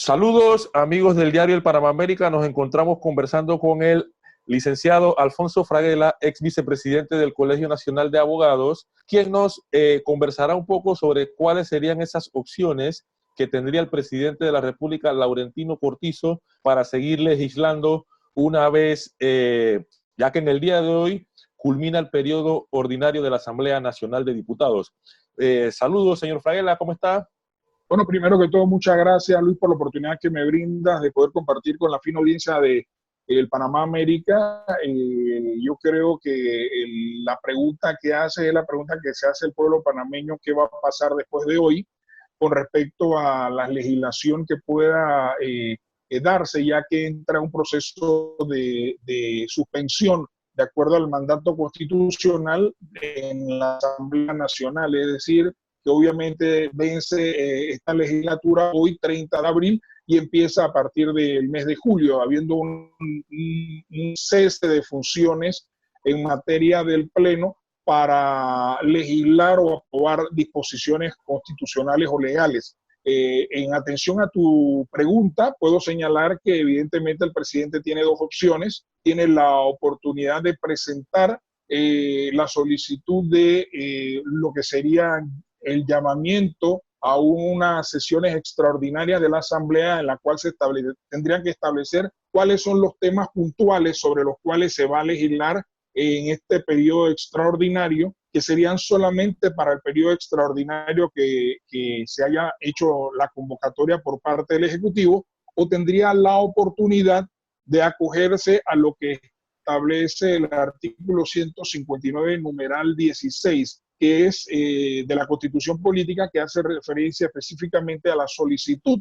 Saludos amigos del diario El Panamá América. Nos encontramos conversando con el licenciado Alfonso Fraguela, ex vicepresidente del Colegio Nacional de Abogados, quien nos conversará un poco sobre cuáles serían esas opciones que tendría el presidente de la República, Laurentino Cortizo, para seguir legislando una vez, ya que en el día de hoy culmina el periodo ordinario de la Asamblea Nacional de Diputados. Saludos, señor Fraguela, ¿cómo está? Bueno, primero que todo, muchas gracias, Luis, por la oportunidad que me brindas de poder compartir con la fina audiencia de el Panamá América. Yo creo que la pregunta que hace es la pregunta que se hace el pueblo panameño: ¿qué va a pasar después de hoy con respecto a la legislación que pueda darse, ya que entra un proceso de suspensión de acuerdo al mandato constitucional en la Asamblea Nacional? Es decir, que obviamente vence esta legislatura hoy, 30 de abril, y empieza a partir del mes de julio, habiendo un cese de funciones en materia del Pleno para legislar o aprobar disposiciones constitucionales o legales. En atención a tu pregunta, puedo señalar que evidentemente el presidente tiene dos opciones. Tiene la oportunidad de presentar la solicitud de lo que sería el llamamiento a unas sesiones extraordinarias de la Asamblea, en la cual tendrían que establecer cuáles son los temas puntuales sobre los cuales se va a legislar en este periodo extraordinario, que serían solamente para el periodo extraordinario que se haya hecho la convocatoria por parte del Ejecutivo, o tendría la oportunidad de acogerse a lo que establece el artículo 159, numeral 16, que es de la Constitución Política, que hace referencia específicamente a la solicitud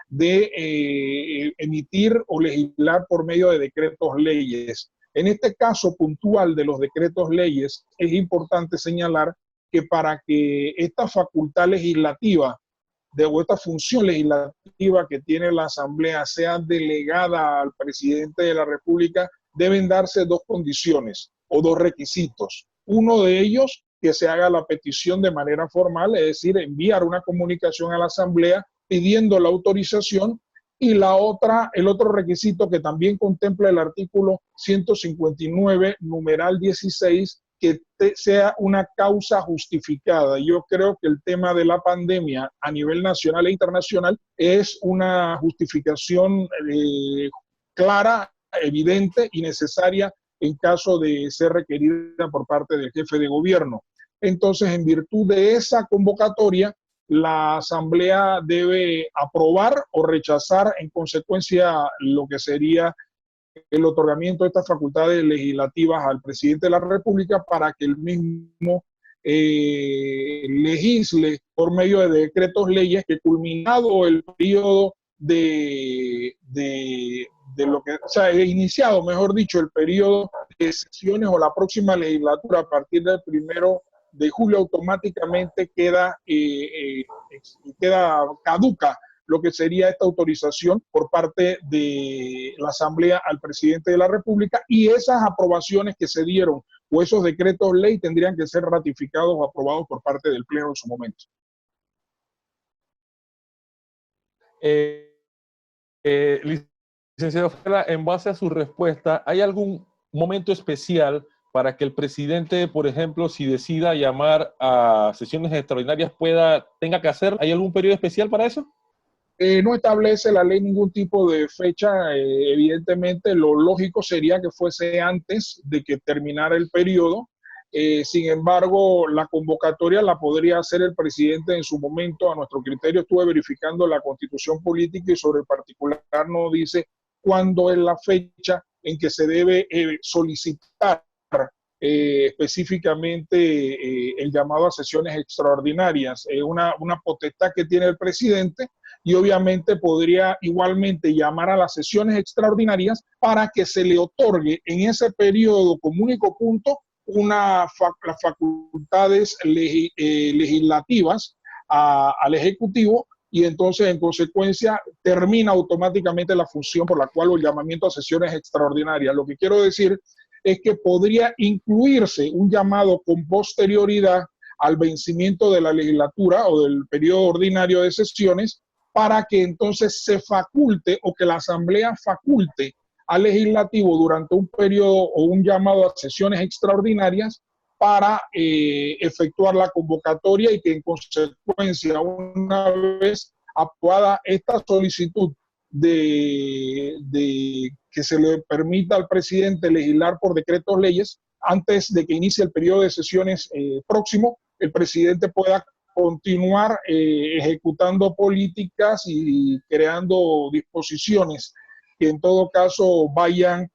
de emitir o legislar por medio de decretos leyes. En este caso puntual de los decretos leyes, es importante señalar que para que esta facultad legislativa o esta función legislativa que tiene la Asamblea sea delegada al presidente de la República, deben darse dos condiciones o dos requisitos. Uno de ellos, que se haga la petición de manera formal, es decir, enviar una comunicación a la Asamblea pidiendo la autorización, y el otro requisito que también contempla el artículo 159, numeral 16, que sea una causa justificada. Yo creo que el tema de la pandemia a nivel nacional e internacional es una justificación clara, evidente y necesaria en caso de ser requerida por parte del jefe de gobierno. Entonces, en virtud de esa convocatoria, la Asamblea debe aprobar o rechazar en consecuencia lo que sería el otorgamiento de estas facultades legislativas al presidente de la República, para que el mismo legisle por medio de decretos leyes, que culminado el periodo de lo que, o sea, iniciado, mejor dicho, el periodo de sesiones o la próxima legislatura a partir del 1 de julio, automáticamente queda caduca lo que sería esta autorización por parte de la Asamblea al presidente de la República, y esas aprobaciones que se dieron o esos decretos ley tendrían que ser ratificados o aprobados por parte del Pleno en su momento. Licenciado Fraguela, en base a su respuesta, ¿hay algún momento especial para que el presidente, por ejemplo, si decida llamar a sesiones extraordinarias, tenga que hacer? ¿Hay algún periodo especial para eso? No establece la ley ningún tipo de fecha. Evidentemente, lo lógico sería que fuese antes de que terminara el periodo. Sin embargo, la convocatoria la podría hacer el presidente en su momento. A nuestro criterio, estuve verificando la Constitución Política y sobre el particular no dice cuándo es la fecha en que se debe solicitar específicamente el llamado a sesiones extraordinarias. Es una potestad que tiene el presidente, y obviamente podría igualmente llamar a las sesiones extraordinarias para que se le otorgue en ese periodo como único punto las facultades legislativas al Ejecutivo, y entonces en consecuencia termina automáticamente la función por la cual el llamamiento a sesiones extraordinarias. Lo que quiero decir es que podría incluirse un llamado con posterioridad al vencimiento de la legislatura o del periodo ordinario de sesiones, para que entonces se faculte o que la Asamblea faculte al legislativo durante un periodo o un llamado a sesiones extraordinarias para efectuar la convocatoria y que en consecuencia, una vez aprobada esta solicitud de que se le permita al presidente legislar por decretos leyes, antes de que inicie el periodo de sesiones próximo, el presidente pueda continuar ejecutando políticas y creando disposiciones que en todo caso vayan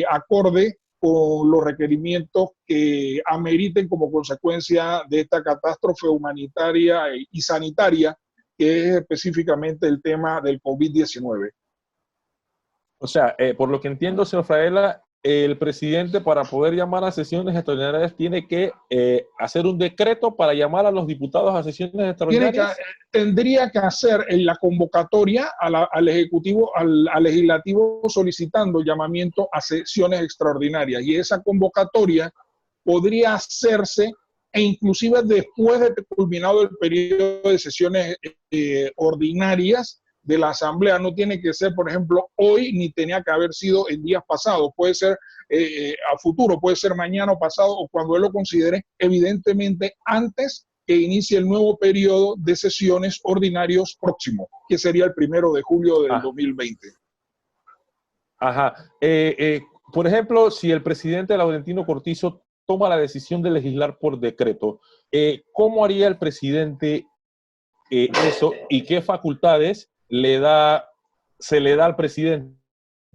acorde con los requerimientos que ameriten como consecuencia de esta catástrofe humanitaria y sanitaria, que es específicamente el tema del COVID-19. O sea, por lo que entiendo, señor Fraguela, el presidente, para poder llamar a sesiones extraordinarias, tiene que hacer un decreto para llamar a los diputados a sesiones extraordinarias. Tendría que hacer en la convocatoria al Ejecutivo, al Legislativo, solicitando llamamiento a sesiones extraordinarias. Y esa convocatoria podría hacerse e inclusive después de culminado el periodo de sesiones ordinarias de la Asamblea. No tiene que ser, por ejemplo, hoy, ni tenía que haber sido en días pasados. Puede ser a futuro, puede ser mañana o pasado, o cuando él lo considere, evidentemente antes que inicie el nuevo periodo de sesiones ordinarios próximo, que sería el 1 de julio del 2020. Ajá. Por ejemplo, si el presidente Laurentino Cortizo toma la decisión de legislar por decreto, ¿cómo haría el presidente eso y qué facultades se le da al presidente?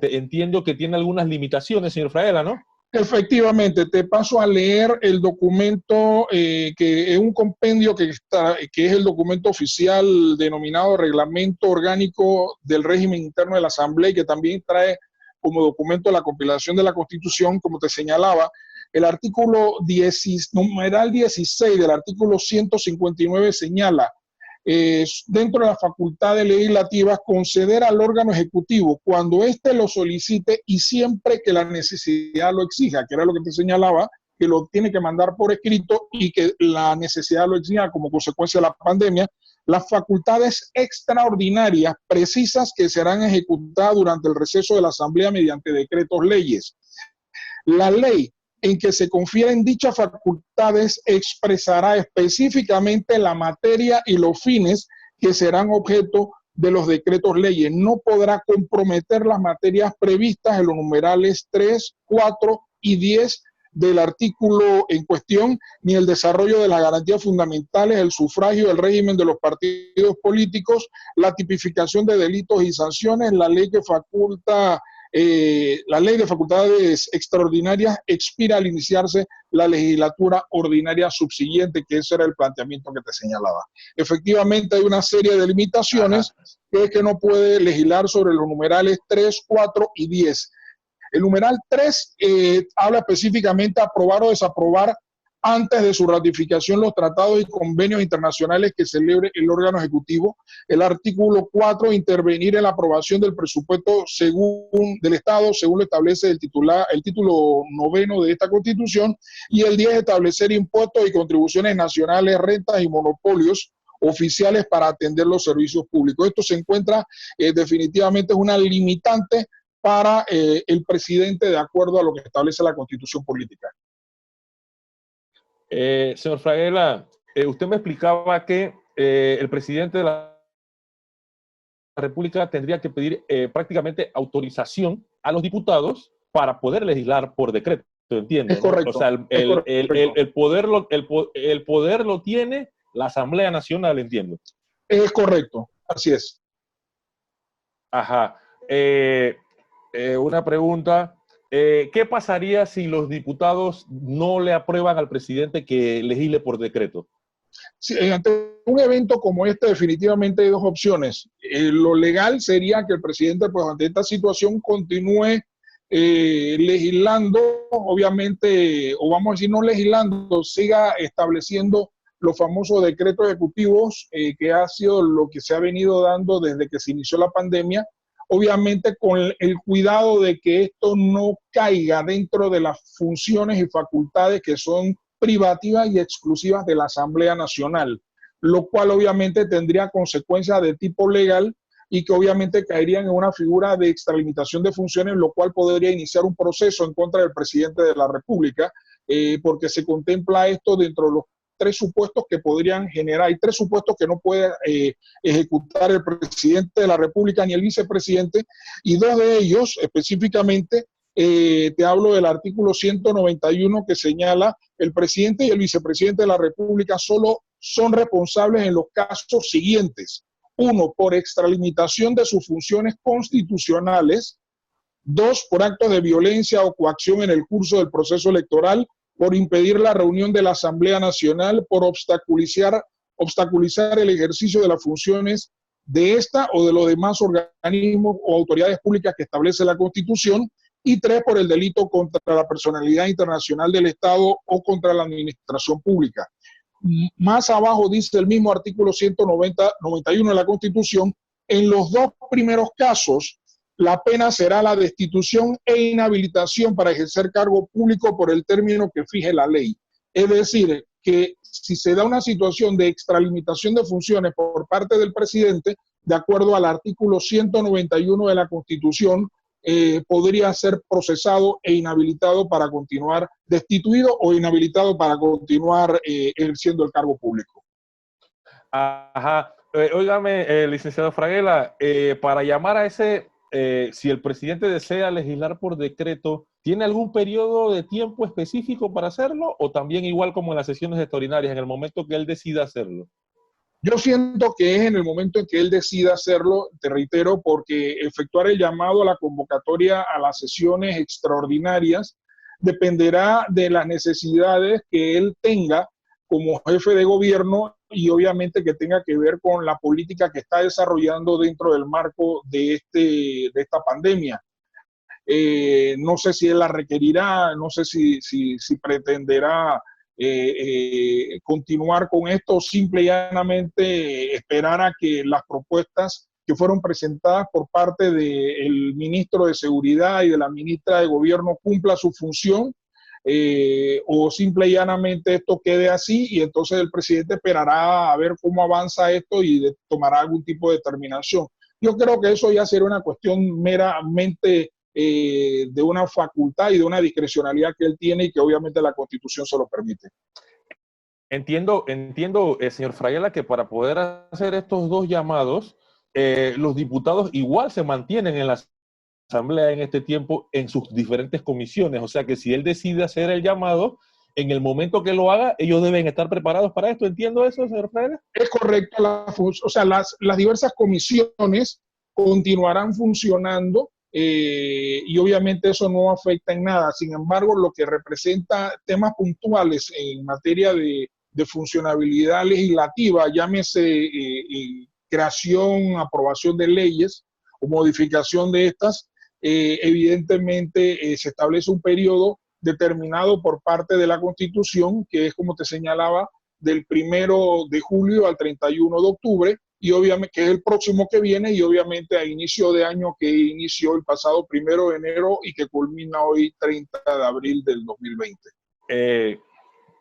Entiendo que tiene algunas limitaciones, señor Fraguela, ¿no? Efectivamente, te paso a leer el documento que es un compendio que es el documento oficial denominado Reglamento Orgánico del Régimen Interno de la Asamblea, y que también trae como documento la compilación de la Constitución, como te señalaba. El artículo numeral 16 del artículo 159 señala: dentro de las facultades legislativas, conceder al órgano ejecutivo cuando éste lo solicite y siempre que la necesidad lo exija, que era lo que te señalaba, que lo tiene que mandar por escrito y que la necesidad lo exija como consecuencia de la pandemia, las facultades extraordinarias precisas que serán ejecutadas durante el receso de la Asamblea mediante decretos leyes. La ley en que se confieren dichas facultades expresará específicamente la materia y los fines que serán objeto de los decretos leyes. No podrá comprometer las materias previstas en los numerales 3, 4 y 10 del artículo en cuestión, ni el desarrollo de las garantías fundamentales, el sufragio, el régimen de los partidos políticos, la tipificación de delitos y sanciones, la ley que faculta la ley de facultades extraordinarias expira al iniciarse la legislatura ordinaria subsiguiente, que ese era el planteamiento que te señalaba. Efectivamente hay una serie de limitaciones, que es que no puede legislar sobre los numerales 3, 4 y 10. El numeral 3 habla específicamente de aprobar o desaprobar antes de su ratificación los tratados y convenios internacionales que celebre el órgano ejecutivo. El artículo 4, intervenir en la aprobación del presupuesto del Estado, según lo establece el título 9 de esta Constitución. Y el 10, establecer impuestos y contribuciones nacionales, rentas y monopolios oficiales para atender los servicios públicos. Esto se encuentra definitivamente es una limitante para el presidente, de acuerdo a lo que establece la Constitución política. Señor Fraguela, usted me explicaba que el presidente de la República tendría que pedir prácticamente autorización a los diputados para poder legislar por decreto, ¿entiendes? Es correcto. ¿No? O sea, el poder lo tiene la Asamblea Nacional, entiendo. Es correcto, así es. Ajá. Una pregunta. ¿Qué pasaría si los diputados no le aprueban al presidente que legisle por decreto? Sí, ante un evento como este, definitivamente hay dos opciones. Lo legal sería que el presidente, pues ante esta situación, continúe legislando, obviamente, o vamos a decir no legislando, siga estableciendo los famosos decretos ejecutivos, que ha sido lo que se ha venido dando desde que se inició la pandemia, obviamente con el cuidado de que esto no caiga dentro de las funciones y facultades que son privativas y exclusivas de la Asamblea Nacional. lo cual obviamente tendría consecuencias de tipo legal y que obviamente caerían en una figura de extralimitación de funciones, lo cual podría iniciar un proceso en contra del presidente de la República, porque se contempla esto dentro de los tres supuestos que podrían generar. Hay tres supuestos que no puede ejecutar el presidente de la República ni el vicepresidente, y dos de ellos específicamente, te hablo del artículo 191 que señala el presidente y el vicepresidente de la República solo son responsables en los casos siguientes. Uno, por extralimitación de sus funciones constitucionales. Dos, por actos de violencia o coacción en el curso del proceso electoral, por impedir la reunión de la Asamblea Nacional, por obstaculizar el ejercicio de las funciones de esta o de los demás organismos o autoridades públicas que establece la Constitución. Y tres, por el delito contra la personalidad internacional del Estado o contra la administración pública. Más abajo dice el mismo artículo 191 de la Constitución, en los dos primeros casos, la pena será la destitución e inhabilitación para ejercer cargo público por el término que fije la ley. Es decir, que si se da una situación de extralimitación de funciones por parte del presidente, de acuerdo al artículo 191 de la Constitución, podría ser procesado e inhabilitado para continuar, destituido o inhabilitado para continuar ejerciendo el cargo público. Ajá. Óigame, licenciado Fraguela, para llamar a ese, si el presidente desea legislar por decreto, ¿tiene algún periodo de tiempo específico para hacerlo o también igual como en las sesiones extraordinarias, en el momento que él decida hacerlo? Yo siento que es en el momento en que él decida hacerlo, te reitero, porque efectuar el llamado a la convocatoria a las sesiones extraordinarias dependerá de las necesidades que él tenga como jefe de gobierno y obviamente que tenga que ver con la política que está desarrollando dentro del marco de esta pandemia. No sé si él la requerirá, no sé si pretenderá continuar con esto o simple y llanamente esperar a que las propuestas que fueron presentadas por parte del ministro de Seguridad y de la ministra de Gobierno cumpla su función, o simple y llanamente esto quede así y entonces el presidente esperará a ver cómo avanza esto y tomará algún tipo de determinación. Yo creo que eso ya será una cuestión meramente de una facultad y de una discrecionalidad que él tiene y que obviamente la Constitución se lo permite. Entiendo, señor Fraguela, que para poder hacer estos dos llamados, los diputados igual se mantienen en la Asamblea en este tiempo en sus diferentes comisiones. O sea que si él decide hacer el llamado, en el momento que lo haga, ellos deben estar preparados para esto. ¿Entiendo eso, señor Fraguela? Es correcto. O sea, las diversas comisiones continuarán funcionando. Y obviamente eso no afecta en nada. Sin embargo, lo que representa temas puntuales en materia de funcionabilidad legislativa, llámese creación, aprobación de leyes o modificación de estas, evidentemente se establece un periodo determinado por parte de la Constitución, que es, como te señalaba, del 1 de julio al 31 de octubre, y obviamente que es el próximo que viene, y obviamente a inicio de año que inició el pasado 1 de enero y que culmina hoy 30 de abril del 2020.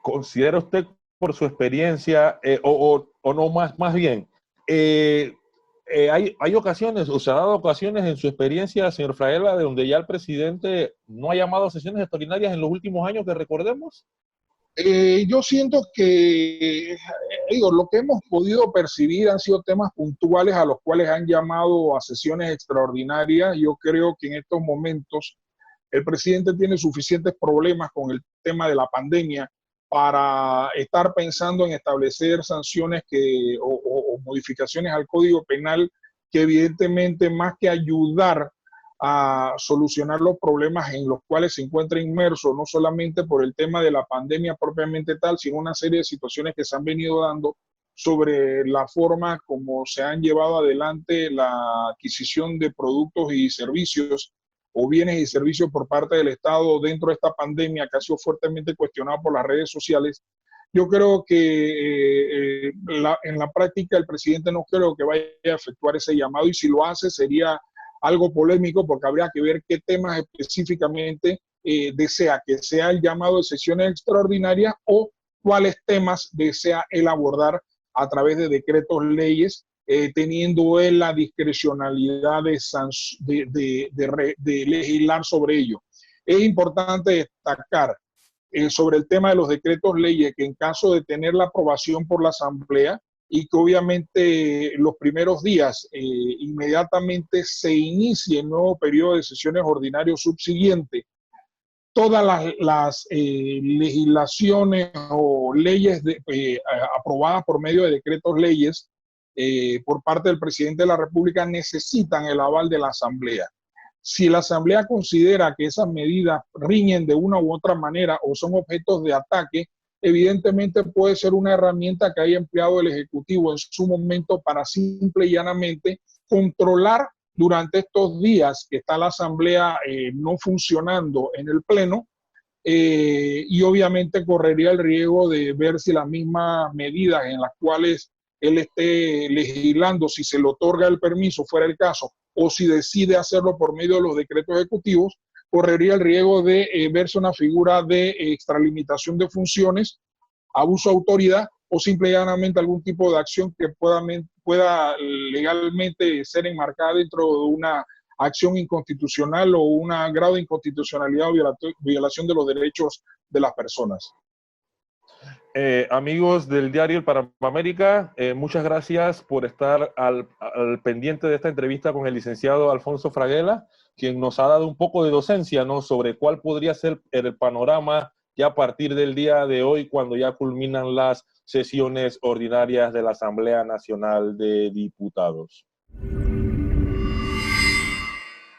¿Considera usted por su experiencia, o no más bien, hay ocasiones, o se ha dado ocasiones en su experiencia, señor Fraguela, de donde ya el presidente no ha llamado a sesiones extraordinarias en los últimos años que recordemos? Yo siento que, lo que hemos podido percibir han sido temas puntuales a los cuales han llamado a sesiones extraordinarias. Yo creo que en estos momentos el presidente tiene suficientes problemas con el tema de la pandemia para estar pensando en establecer sanciones o modificaciones al Código Penal que evidentemente, más que ayudar a solucionar los problemas en los cuales se encuentra inmerso, no solamente por el tema de la pandemia propiamente tal, sino una serie de situaciones que se han venido dando sobre la forma como se han llevado adelante la adquisición de productos y servicios o bienes y servicios por parte del Estado dentro de esta pandemia, que ha sido fuertemente cuestionado por las redes sociales. Yo creo que en la práctica el presidente no creo que vaya a efectuar ese llamado, y si lo hace sería algo polémico porque habría que ver qué temas específicamente desea, que sea el llamado de sesiones extraordinarias o cuáles temas desea él abordar a través de decretos leyes, teniendo él la discrecionalidad de legislar sobre ello. Es importante destacar sobre el tema de los decretos leyes que en caso de tener la aprobación por la Asamblea y que obviamente los primeros días inmediatamente se inicie el nuevo periodo de sesiones ordinarios subsiguiente, todas las legislaciones o leyes aprobadas por medio de decretos leyes por parte del presidente de la República necesitan el aval de la Asamblea. Si la Asamblea considera que esas medidas riñen de una u otra manera o son objetos de ataque, evidentemente puede ser una herramienta que haya empleado el Ejecutivo en su momento para simple y llanamente controlar durante estos días que está la Asamblea no funcionando en el Pleno, y obviamente correría el riesgo de ver si las mismas medidas en las cuales él esté legislando, si se le otorga el permiso, fuera el caso, o si decide hacerlo por medio de los decretos ejecutivos, correría el riesgo de verse una figura de extralimitación de funciones, abuso de autoridad o simple y llanamente algún tipo de acción que pueda legalmente ser enmarcada dentro de una acción inconstitucional o un grado de inconstitucionalidad o violación de los derechos de las personas. Amigos del diario El Panamá América, muchas gracias por estar al pendiente de esta entrevista con el licenciado Alfonso Fraguela, quien nos ha dado un poco de docencia, ¿no?, sobre cuál podría ser el panorama ya a partir del día de hoy, cuando ya culminan las sesiones ordinarias de la Asamblea Nacional de Diputados.